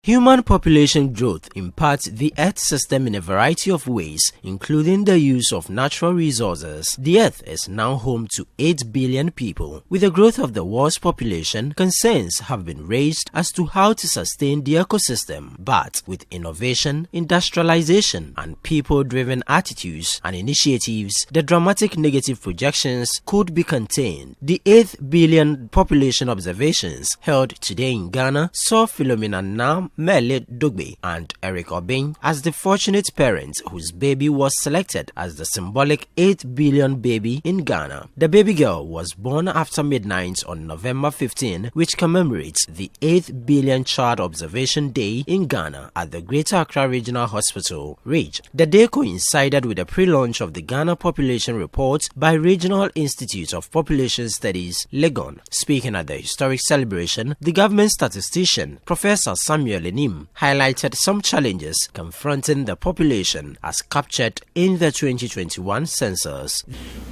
Human population growth impacts the Earth system in a variety of ways, including the use of natural resources. The Earth is now home to 8 billion people. With the growth of the world's population, concerns have been raised as to how to sustain the ecosystem. But with innovation, industrialization, and people-driven attitudes and initiatives, the dramatic negative projections could be contained. The 8 billion population observations held today in Ghana saw Philomena Nam Mele Dugbe and Eric Obeng as the fortunate parents whose baby was selected as the symbolic 8 billion baby in Ghana. The baby girl was born after midnight on November 15, which commemorates the 8 billion child observation day in Ghana at the Greater Accra Regional Hospital, RAGE. The day coincided with the pre-launch of the Ghana Population Report by Regional Institute of Population Studies, Legon. Speaking at the historic celebration, the government statistician, Professor Samuel Enim, highlighted some challenges confronting the population as captured in the 2021 census.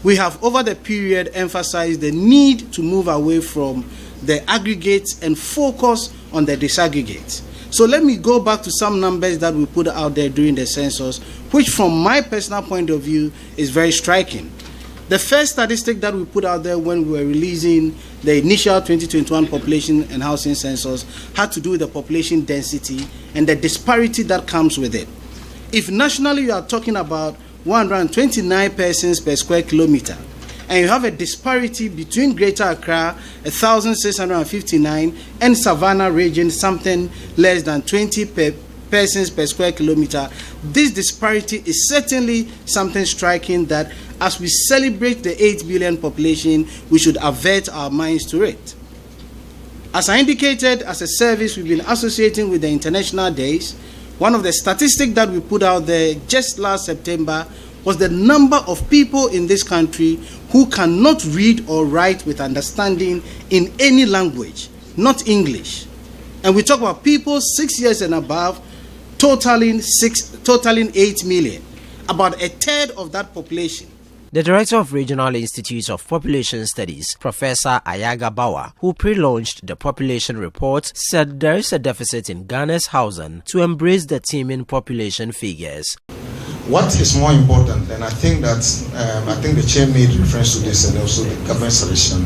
We have over the period emphasized the need to move away from the aggregates and focus on the disaggregates. So let me go back to some numbers that we put out there during the census, which from my personal point of view is very striking. The first statistic that we put out there when we were releasing the initial 2021 population and housing census had to do with the population density and the disparity that comes with it. If nationally you are talking about 129 persons per square kilometer, and you have a disparity between Greater Accra, 1,659, and Savannah region, something less than 20 persons per square kilometer, this disparity is certainly something striking that as we celebrate the 8 billion population, we should avert our minds to it. As I indicated, as a service, we've been associating with the International Days. One of the statistics that we put out there just last September was the number of people in this country who cannot read or write with understanding in any language, not English. And we talk about people 6 years and above, totaling 8 million, about a third of that population. The Director of Regional Institute of Population Studies, Professor Ayaga Bawa, who pre-launched the population report, said there is a deficit in Ghana's housing to embrace the teeming population figures. What is more important, and I think the chair made reference to this and also the government solution,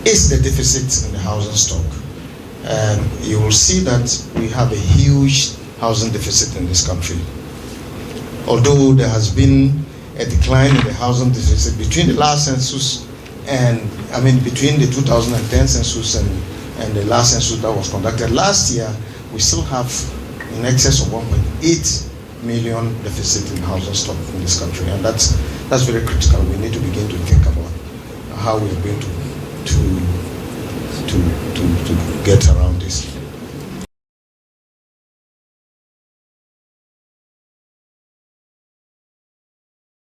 is the deficit in the housing stock. You will see that we have a huge housing deficit in this country. Although there has been a decline in the housing deficit between the last census and, between the 2010 census and the last census that was conducted last year, we still have in excess of 1.8 million deficit in housing stock in this country, and that's very critical. We need to begin to think about how we are going to get around this.